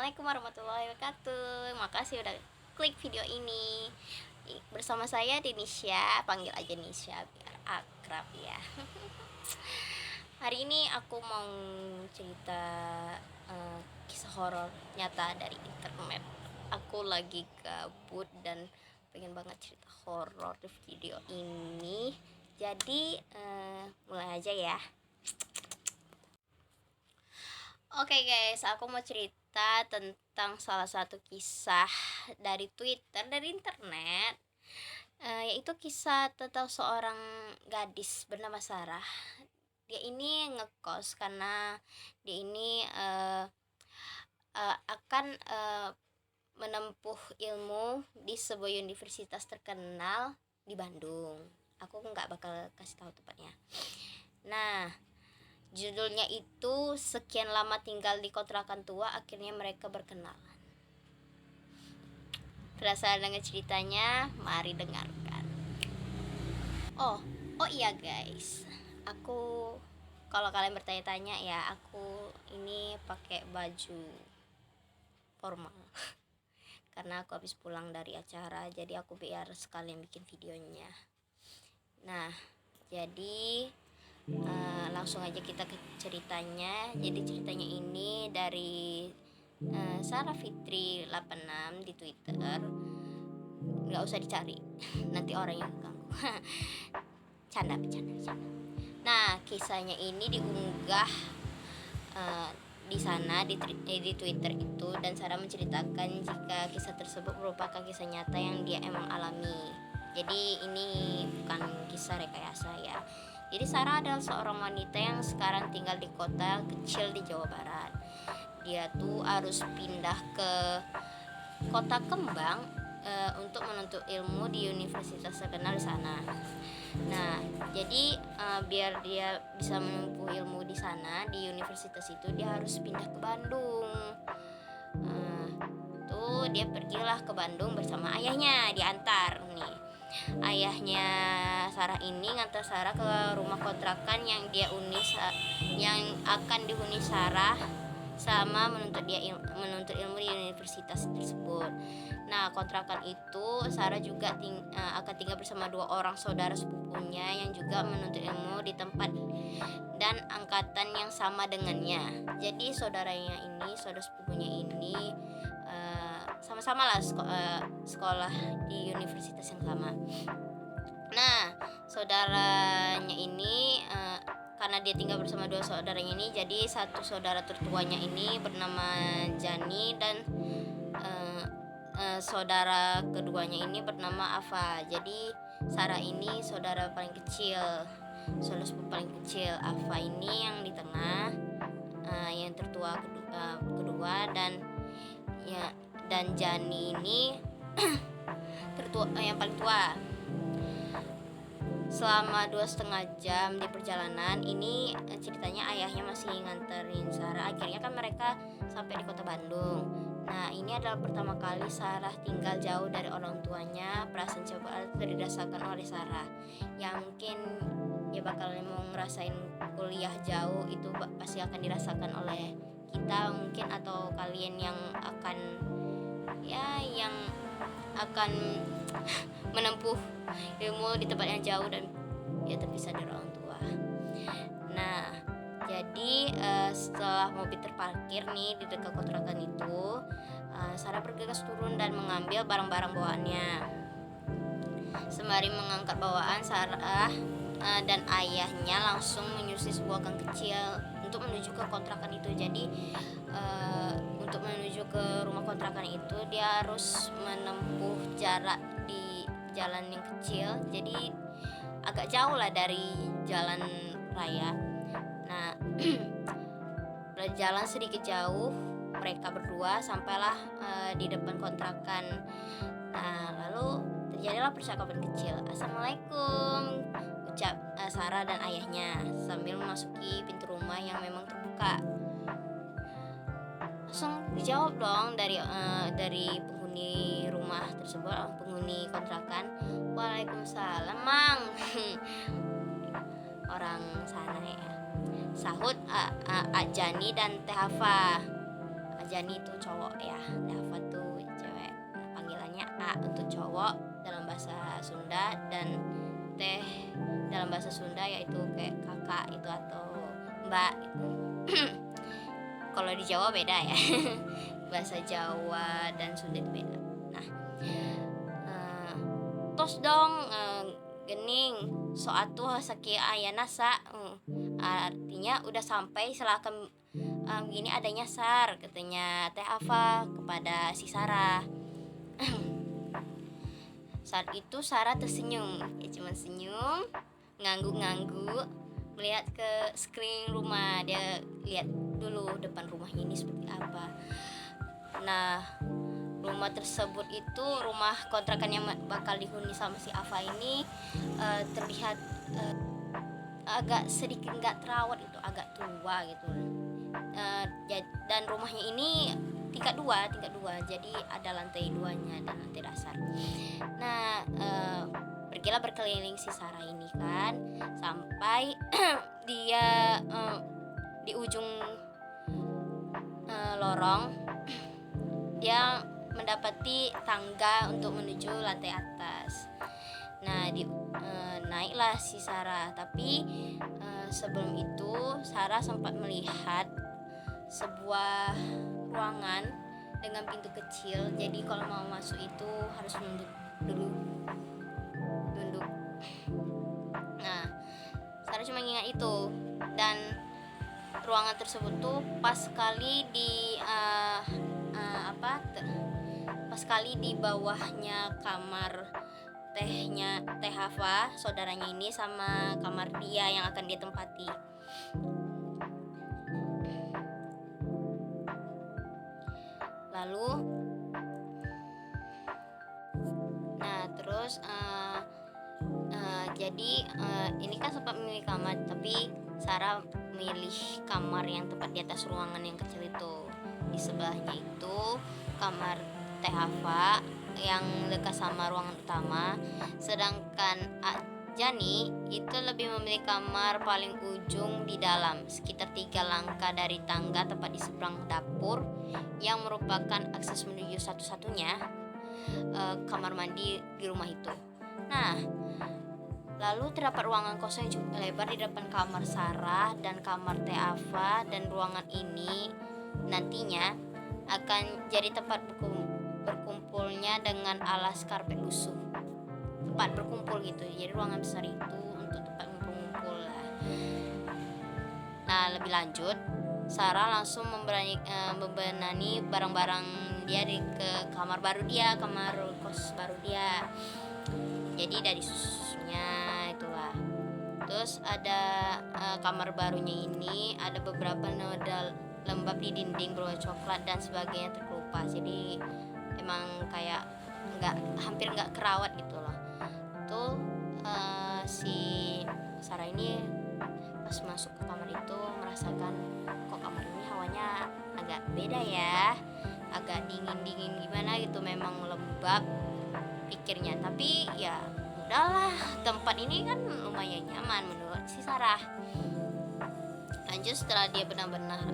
Assalamualaikum warahmatullahi wabarakatuh. Makasih udah klik video ini. Bersama saya Denisha, panggil aja Nisha biar akrab ya. Hari ini aku mau cerita kisah horor nyata dari internet. Aku lagi gabut dan pengen banget cerita horor di video ini. Jadi mulai aja ya. Oke guys, aku mau cerita tentang salah satu kisah dari Twitter, dari internet, yaitu kisah tentang seorang gadis bernama Sarah. Dia ini ngekos karena dia ini akan menempuh ilmu di sebuah universitas terkenal di Bandung. Aku nggak bakal kasih tahu tepatnya. Nah, judulnya itu Sekian Lama Tinggal di Kontrakan Tua, Akhirnya Mereka Berkenalan. Penasaran dengan ceritanya? Mari dengarkan. Oh iya guys, aku kalau kalian bertanya-tanya ya, aku ini pakai baju formal karena aku habis pulang dari acara, jadi aku biar sekalian bikin videonya. Nah, jadi langsung aja kita ke ceritanya. Jadi ceritanya ini dari Sarah Fitri 86 di Twitter. Nggak usah dicari, nanti orang yang ganggu. Canda. Nah, kisahnya ini diunggah di sana di Twitter itu, dan Sarah menceritakan jika kisah tersebut merupakan kisah nyata yang dia emang alami. Jadi ini bukan kisah rekayasa ya. Jadi Sarah adalah seorang wanita yang sekarang tinggal di kota kecil di Jawa Barat. Dia tuh harus pindah ke kota kembang untuk menuntut ilmu di universitas terkenal di sana. Nah, jadi biar dia bisa menempuh ilmu di sana di universitas itu, dia harus pindah ke Bandung. Tuh dia pergilah ke Bandung bersama ayahnya, diantar nih. Ayahnya Sarah ini ngantar Sarah ke rumah kontrakan yang akan dihuni Sarah sama menuntut ilmu di universitas tersebut. Nah, kontrakan itu Sarah juga akan tinggal bersama dua orang saudara sepupunya yang juga menuntut ilmu di tempat dan angkatan yang sama dengannya. Jadi saudara sepupunya ini sama-sama lah sekolah di universitas yang sama. Nah, saudaranya ini karena dia tinggal bersama dua saudaranya ini, jadi satu saudara tertuanya ini bernama Jani dan saudara keduanya ini bernama Ava. Jadi Sarah ini saudara paling kecil, saudara sepupu paling kecil. Ava ini yang di tengah, yang tertua kedua dan Jani ini tertua, yang paling tua. Selama 2,5 jam di perjalanan ini, ceritanya ayahnya masih nganterin Sarah. Akhirnya kan mereka sampai di kota Bandung. Nah, ini adalah pertama kali Sarah tinggal jauh dari orang tuanya. Perasaan coba dirasakan oleh Sarah. Ya mungkin ya bakal mau ngerasain kuliah jauh itu pasti akan dirasakan oleh kita mungkin, atau kalian yang akan menempuh ilmu di tempat yang jauh dan ya terpisah dari orang tua. Nah, jadi setelah mobil terparkir nih di dekat kontrakan itu, Sarah bergegas turun dan mengambil barang-barang bawaannya. Sembari mengangkat bawaan, Sarah dan ayahnya langsung menyusuri sebuah gang kecil untuk menuju ke kontrakan itu. Jadi untuk menuju ke rumah kontrakan itu dia harus menempuh jarak di jalan yang kecil, jadi agak jauh lah dari jalan raya. Nah, berjalan sedikit jauh mereka berdua sampailah di depan kontrakan. Nah, lalu terjadilah percakapan kecil. Assalamualaikum, ucap Sarah dan ayahnya sambil memasuki pintu rumah yang memang terbuka. Langsung dijawab dong dari penghuni rumah tersebut, penghuni kontrakan. Waalaikumsalam, Mang. Orang sana ya. Sahut Jani dan Teh Hava. Ajani itu cowok ya, Dava tuh cewek. Panggilannya A untuk cowok dalam bahasa Sunda, dan Teh dalam bahasa Sunda yaitu kayak kakak itu atau mbak gitu. Kalau di Jawa beda ya. Bahasa Jawa dan Sunda itu beda. Nah, tos dong, gening so atuh sakia ayana sa, artinya udah sampai silakan, gini ada nyasar, katanya Teh Ava kepada si Sarah. Saat itu Sarah tersenyum, ya cuma senyum, ngangguk-ngangguk, melihat ke screen rumah. Dia lihat dulu depan rumahnya ini seperti apa. Nah, rumah tersebut itu rumah kontrakan yang bakal dihuni sama si Ava ini, terlihat agak sedikit nggak terawat, itu agak tua gitu. Dan rumahnya ini tingkat dua, jadi ada lantai 2-nya dan lantai dasar. Nah, pergilah berkeliling si Sarah ini kan, sampai dia di ujung lorong. Dia mendapati tangga untuk menuju lantai atas. Nah, naiklah si Sarah. Tapi sebelum itu Sarah sempat melihat sebuah ruangan dengan pintu kecil. Jadi kalau mau masuk itu harus nunduk dulu. Nah, Sarah cuma ingat itu. Dan ruangan tersebut tuh pas sekali pas sekali di bawahnya kamar Teh Ava, saudaranya ini, sama kamar dia yang akan dia tempati. Lalu terus jadi ini kan sempat memilih kamar, tapi Sarah milih kamar yang tepat di atas ruangan yang kecil itu. Di sebelahnya itu kamar Teh Ava yang dekat sama ruangan utama, sedangkan Jani itu lebih memilih kamar paling ujung di dalam, sekitar 3 langkah dari tangga tepat di seberang dapur yang merupakan akses menuju satu-satunya kamar mandi di rumah itu. Nah, lalu terdapat ruangan kosong yang cukup lebar di depan kamar Sarah dan kamar Teh Ava, dan ruangan ini nantinya akan jadi tempat berkumpulnya dengan alas karpet lusuh, tempat berkumpul gitu. Jadi ruangan besar itu untuk tempat ngumpul lah. Nah, lebih lanjut, Sarah langsung membenani barang-barang dia ke kamar kos baru dia. Jadi dari susunya itulah. Terus ada kamar barunya ini ada beberapa noda lembab di dinding berwarna coklat dan sebagainya terkelupas. Jadi emang kayak hampir nggak kerawat gitu loh. Tuh si Sarah ini pas masuk ke kamar itu merasakan kok kamar ini hawanya agak beda ya, agak dingin gimana gitu, memang lembab pikirnya. Tapi ya udahlah, tempat ini kan lumayan nyaman menurut si Sarah. Lanjut, setelah dia benar-benar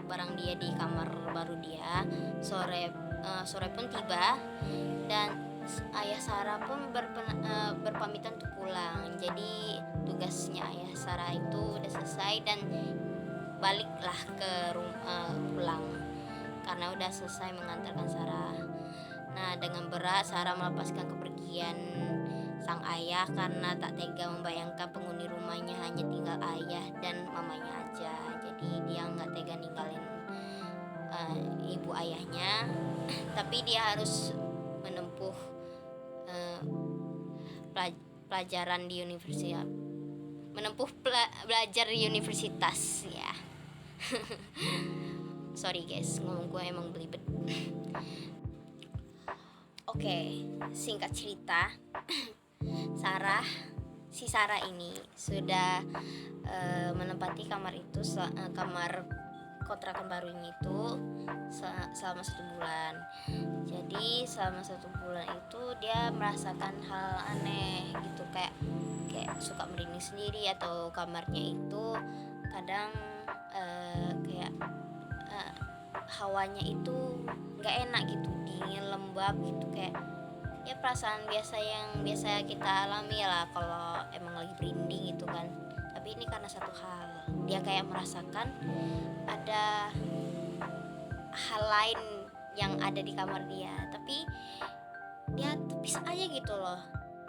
barang dia di kamar baru dia, sore pun tiba dan ayah Sarah pun berpamitan untuk pulang. Jadi tugasnya ayah Sarah itu udah selesai dan baliklah ke pulang karena udah selesai mengantarkan Sarah. Nah, dengan berat Sarah melepaskan kepergian sang ayah karena tak tega membayangkan penghuni rumahnya hanya tinggal ayah dan mamanya aja. Jadi dia nggak tega ninggalin ibu ayahnya, tapi dia harus menempuh pelajaran di universitas, belajar di universitas ya. Sorry guys, ngomong gue emang belibet. Oke, singkat cerita, si Sarah ini sudah menempati kamar itu, kamar kontrakan barunya itu selama 1 bulan. Jadi selama 1 bulan itu dia merasakan hal aneh gitu, kayak suka merinding sendiri, atau kamarnya itu kadang kayak hawanya itu nggak enak gitu, dingin lembab gitu, kayak ya perasaan biasa yang biasa kita alami lah kalau emang lagi berinding gitu kan. Tapi ini karena satu hal, dia kayak merasakan ada hal lain yang ada di kamar dia, tapi dia bisa aja gitu loh.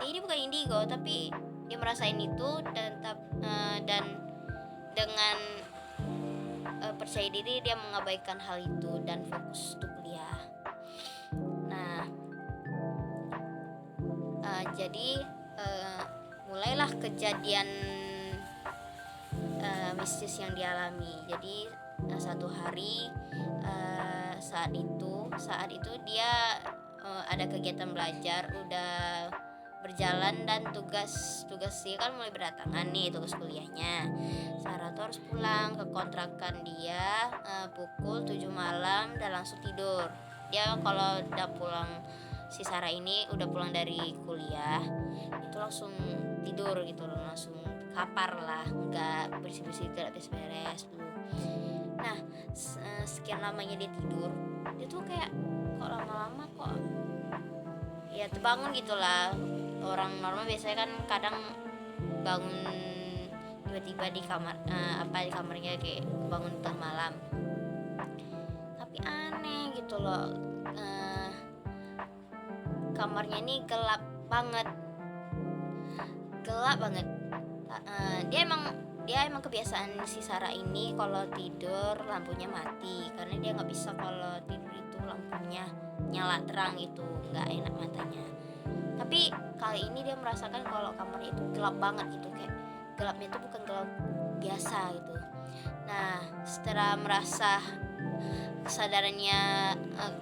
Dia ini bukan indigo, tapi dia merasain itu dan dengan percaya diri dia mengabaikan hal itu dan fokus untuk kuliah. Nah, jadi mulailah kejadian mistis yang dialami. Jadi satu hari saat itu dia ada kegiatan belajar, udah berjalan dan tugas dia kan mulai berdatangan nih, tugas kuliahnya. Sarah tuh harus pulang ke kontrakan dia pukul 7 malam dan langsung tidur. Dia kalau udah pulang, si Sarah ini udah pulang dari kuliah itu langsung tidur gitu loh, langsung kapar lah, nggak bersih-bersih, nggak beres-beres dulu. Nah, sekian lamanya dia tidur, dia tuh kayak kok lama-lama kok ya terbangun gitulah. Orang normal biasanya kan kadang bangun tiba-tiba di kamar di kamarnya kayak bangun tengah malam. Tapi aneh gitu loh, kamarnya ini gelap banget. Dia emang kebiasaan si Sarah ini kalau tidur lampunya mati, karena dia nggak bisa kalau tidur itu lampunya nyala terang, itu nggak enak matanya. Tapi kali ini dia merasakan kalau kamarnya itu gelap banget gitu, kayak gelapnya itu bukan gelap biasa gitu. Nah, setelah merasa kesadarannya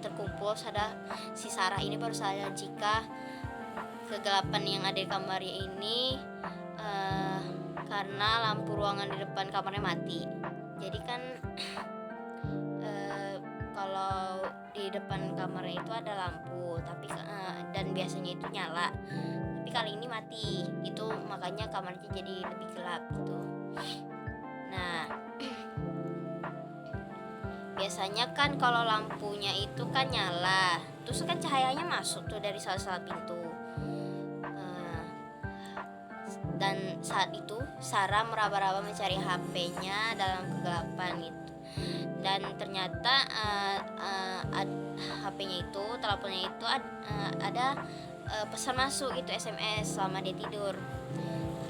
terkumpul, si Sarah ini baru sadar jika kegelapan yang ada di kamarnya ini karena lampu ruangan di depan kamarnya mati. Jadi kan kalau di depan kamarnya itu ada lampu, tapi dan biasanya itu nyala, tapi kali ini mati. Itu makanya kamarnya jadi lebih gelap gitu. Nah, biasanya kan kalau lampunya itu kan nyala, terus kan cahayanya masuk tuh dari salah pintu. Dan saat itu Sarah meraba-raba mencari HP-nya dalam kegelapan itu, dan ternyata HP-nya itu, teleponnya itu ada pesan masuk gitu, SMS selama dia tidur.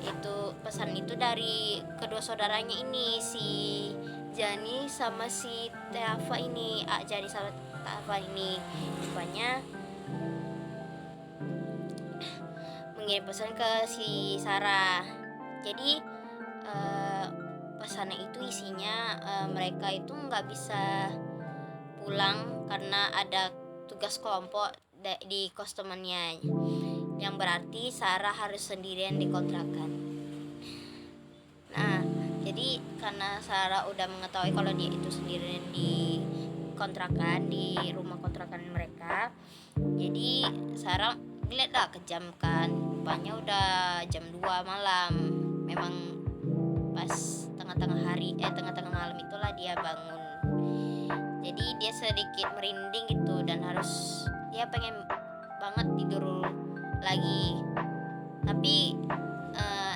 Itu pesan itu dari kedua saudaranya ini, si Jani sama si Tafa ini, Jani sama Tafa ini rupanya mengirim pesan ke si Sarah. Jadi pesannya itu isinya mereka itu nggak bisa pulang karena ada tugas kelompok di kos temannya, yang berarti Sarah harus sendirian di kontrakan. Nah, jadi karena Sarah udah mengetahui kalau dia itu sendirian di kontrakan, di rumah kontrakan mereka, jadi Sarah lihat lah ke jam kan, rupanya udah jam 2 malam. Memang pas tengah-tengah malam itulah dia bangun. Jadi dia sedikit merinding gitu, dan dia pengen banget tidur lagi. Tapi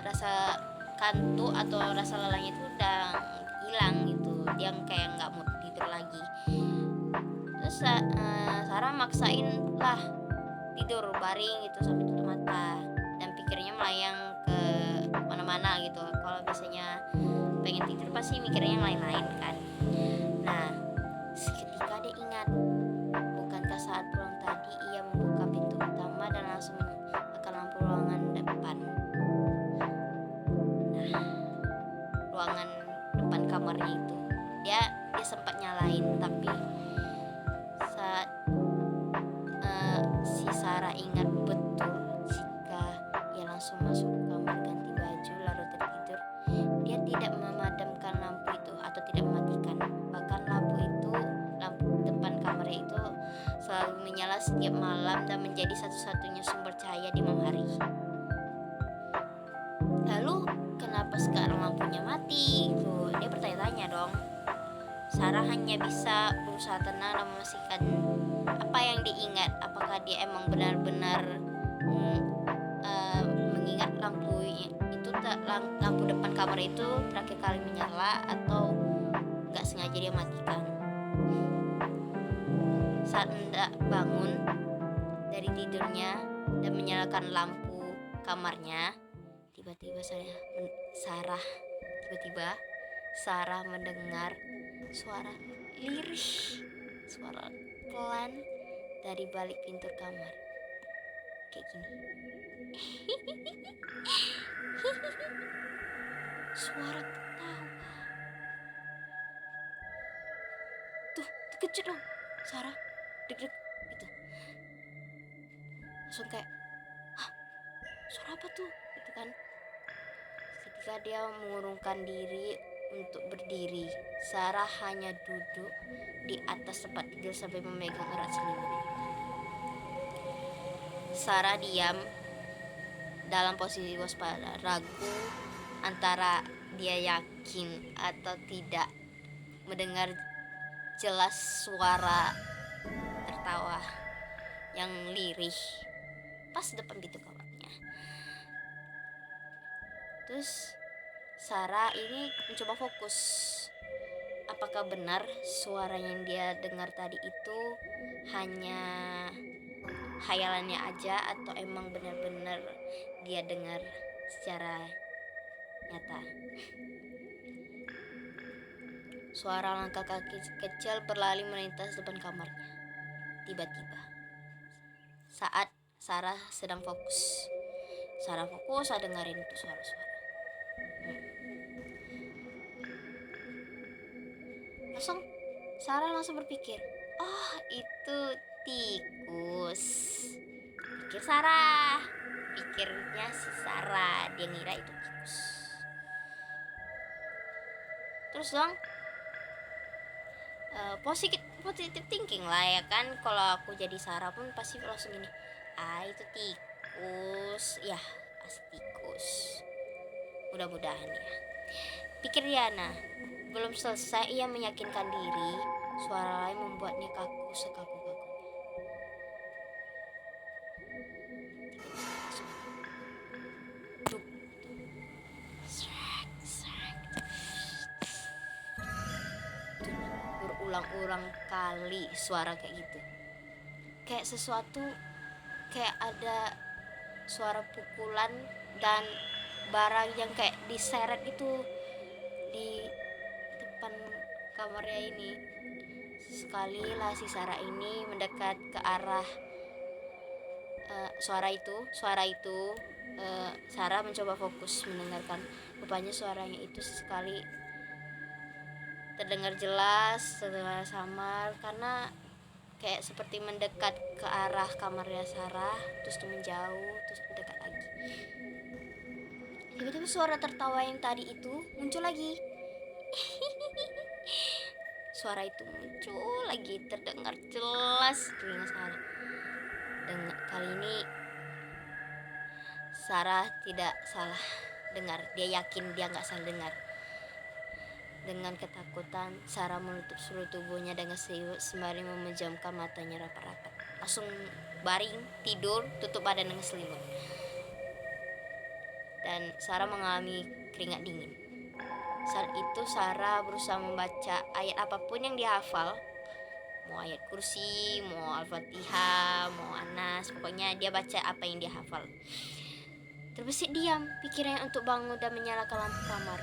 rasa kantuk atau rasa lelahnya itu udah hilang gitu, dia kayak nggak mau tidur lagi. Terus Sarah maksain lah tidur baring gitu sampai tutup mata, dan pikirnya melayang ke mana-mana gitu. Kalau biasanya pengen tidur pasti mikirnya yang lain-lain kan. Nah, seketika dia ingat, bukankah saat pulang tadi ia membuka pintu utama dan langsung ke lampu ruangan depan. Nah, ruangan depan kamarnya itu dia sempat nyalain, tapi saat si Sarah ingat betul jika ia langsung masuk ke kamar, ganti baju lalu tertidur, dia tidak memadamkan lampu itu atau tidak mematikan. Bahkan lampu depan kamarnya itu selalu menyala setiap malam dan menjadi satu-satunya sumber cahaya di malam hari. Lalu kenapa sekarang lampunya mati? Tuh, dia bertanya-tanya dong Sarah hanya bisa berusaha tenang dan memastikan apa yang diingat. Apakah dia emang benar-benar mengingat lampu depan kamar itu terakhir kali menyala atau nggak sengaja dia matikan. Saat hendak bangun dari tidurnya dan menyalakan lampu kamarnya, tiba-tiba Sarah mendengar suara lirih, suara pelan dari balik pintu kamar. Kayak gini. Suara ketawa. Tuh, terkejut dong Sarah. Deg-deg gitu. Langsung kayak, hah, suara apa tuh? Gitu kan. Ketika dia mengurungkan diri untuk berdiri, Sarah hanya duduk di atas tempat tidur sambil memegang erat selimut. Sarah diam dalam posisi waspada, ragu antara dia yakin atau tidak mendengar jelas suara tertawa yang lirih pas depan pintu kamarnya. Terus Sarah ini mencoba fokus, apakah benar suara yang dia dengar tadi itu hanya hayalannya aja atau emang benar-benar dia dengar secara nyata. Suara langkah kaki kecil berlari melintas depan kamarnya. Tiba-tiba, saat Sarah sedang fokus, dengerin itu suara-suara. Sarah langsung berpikir, oh itu tikus. Pikirnya si Sarah, dia ngira itu tikus. Terus dong, positive thinking lah ya kan. Kalau aku jadi Sarah pun pasti langsung gini, itu tikus, ya pasti tikus. Mudah-mudahan ya, pikir Diana. Belum selesai ia meyakinkan diri, suara lain membuatnya kaku sekaku-kakunya. Berulang-ulang kali suara kayak gitu, kayak sesuatu, kayak ada suara pukulan dan barang yang kayak diseret itu di depan kamarnya ini. Sekalilah si Sarah ini mendekat ke arah suara itu. Sarah mencoba fokus mendengarkan. Rupanya suaranya itu sesekali terdengar jelas, terdengar samar, karena kayak seperti mendekat ke arah kamarnya Sarah, terus menjauh, terus mendekat lagi. Tiba-tiba suara tertawa yang tadi itu muncul lagi. Suara itu muncul lagi, terdengar jelas telinga Sarah. Kali ini Sarah tidak salah dengar, dia yakin dia gak salah dengar. Dengan ketakutan, Sarah menutup seluruh tubuhnya dengan sembari memejamkan matanya rapat-rapat. Langsung baring, tidur, tutup badan dengan selimut. Dan Sarah mengalami keringat dingin. Saat itu Sarah berusaha membaca ayat apapun yang dia hafal. Mau ayat kursi, mau Al-Fatihah, mau Anas, pokoknya dia baca apa yang dia hafal. Terbesit diam pikirannya untuk bangun dan menyalakan lampu kamar.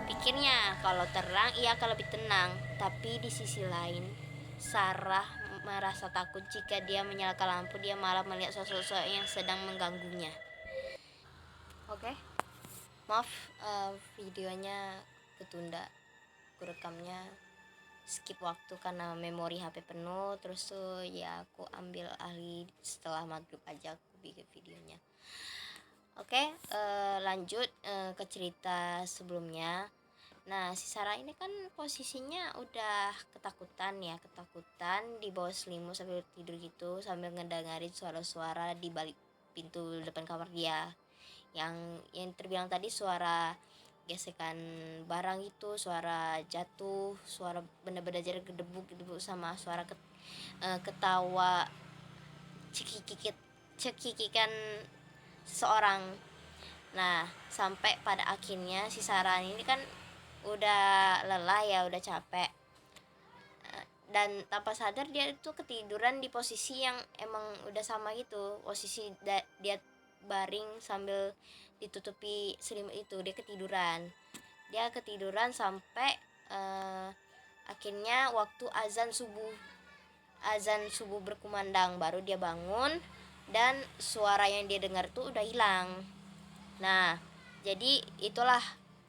Pikirnya kalau terang ia akan lebih tenang, tapi di sisi lain Sarah merasa takut jika dia menyalakan lampu dia malah melihat sosok-sosok yang sedang mengganggunya. Oke. Maaf, videonya ketunda. Aku rekamnya skip waktu karena memori HP penuh. Terus tuh ya aku ambil alih setelah maghrib aja aku bikin videonya. Oke, lanjut ke cerita sebelumnya. Nah, si Sarah ini kan posisinya udah ketakutan di bawah selimut sambil tidur gitu, sambil ngedengerin suara-suara di balik pintu depan kamar dia. Yang terbilang tadi suara gesekan barang itu, suara jatuh, suara benda-benda jari gedebuk sama suara ketawa cekikikan seseorang. Nah, sampai pada akhirnya si Sarah ini kan udah lelah ya, udah capek, dan tanpa sadar dia itu ketiduran di posisi yang emang udah sama gitu, posisi dia baring sambil ditutupi selimut itu. Dia ketiduran sampai akhirnya waktu azan subuh berkumandang baru dia bangun, dan suara yang dia dengar tuh udah hilang. Nah, jadi itulah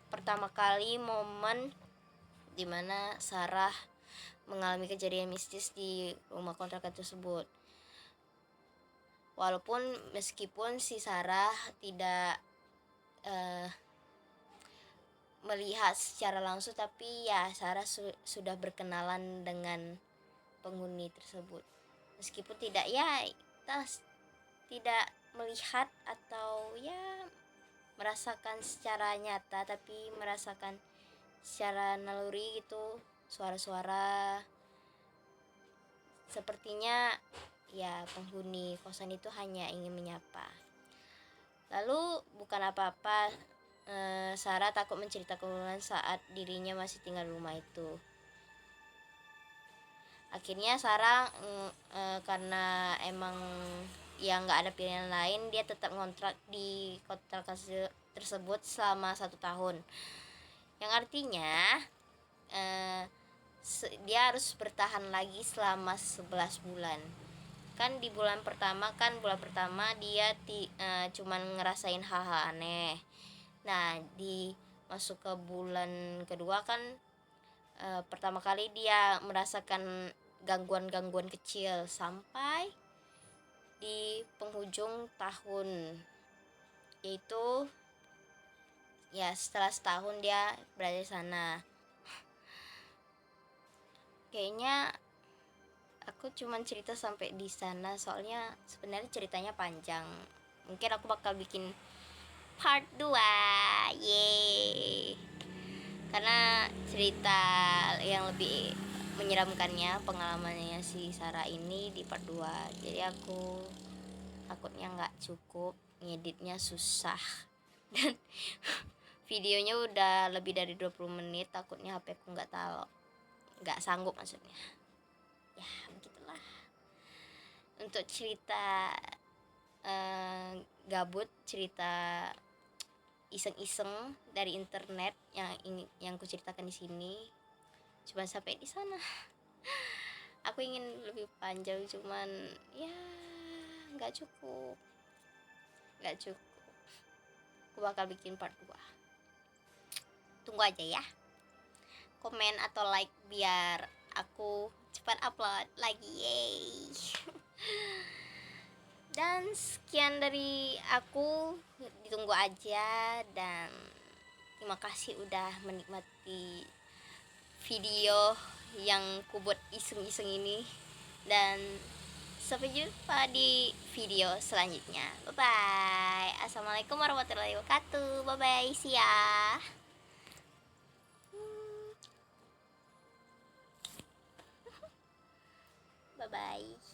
pertama kali momen dimana Sarah mengalami kejadian mistis di rumah kontrakan tersebut. Walaupun meskipun si Sarah tidak melihat secara langsung, tapi ya Sarah sudah berkenalan dengan penghuni tersebut. Meskipun tidak tidak melihat atau ya merasakan secara nyata, tapi merasakan secara naluri gitu, suara-suara. Sepertinya ya penghuni kosan itu hanya ingin menyapa. Lalu bukan apa-apa, Sarah takut menceritakan saat dirinya masih tinggal di rumah itu. Akhirnya Sarah karena emang ya nggak ada pilihan lain, dia tetap ngontrak di kontrakan tersebut selama 1 tahun, yang artinya dia harus bertahan lagi selama 11 bulan. Kan di bulan pertama dia cuman ngerasain hal-hal aneh. Nah, di masuk ke bulan kedua kan pertama kali dia merasakan gangguan-gangguan kecil, sampai di penghujung tahun, yaitu ya setelah setahun dia berada di sana. Kayaknya aku cuman cerita sampai di sana, soalnya sebenarnya ceritanya panjang. Mungkin aku bakal bikin part 2. Yeay. Karena cerita yang lebih menyeramkannya, pengalamannya si Sarah ini di part 2. Jadi aku takutnya nggak cukup, ngeditnya susah. Dan videonya udah lebih dari 20 menit, takutnya HP aku nggak sanggup maksudnya. Ya begitulah untuk cerita gabut, cerita iseng-iseng dari internet yang ku ceritakan di sini. Cuma sampai di sana. Aku ingin lebih panjang, cuman ya nggak cukup. Aku bakal bikin part 2. Tunggu aja ya, komen atau like biar aku cepat upload lagi. Yeay. Dan sekian dari aku, ditunggu aja, dan terima kasih udah menikmati video yang kubuat iseng-iseng ini, dan sampai jumpa di video selanjutnya. Bye bye. Assalamualaikum warahmatullahi wabarakatuh. Bye bye. See ya. Bye bye.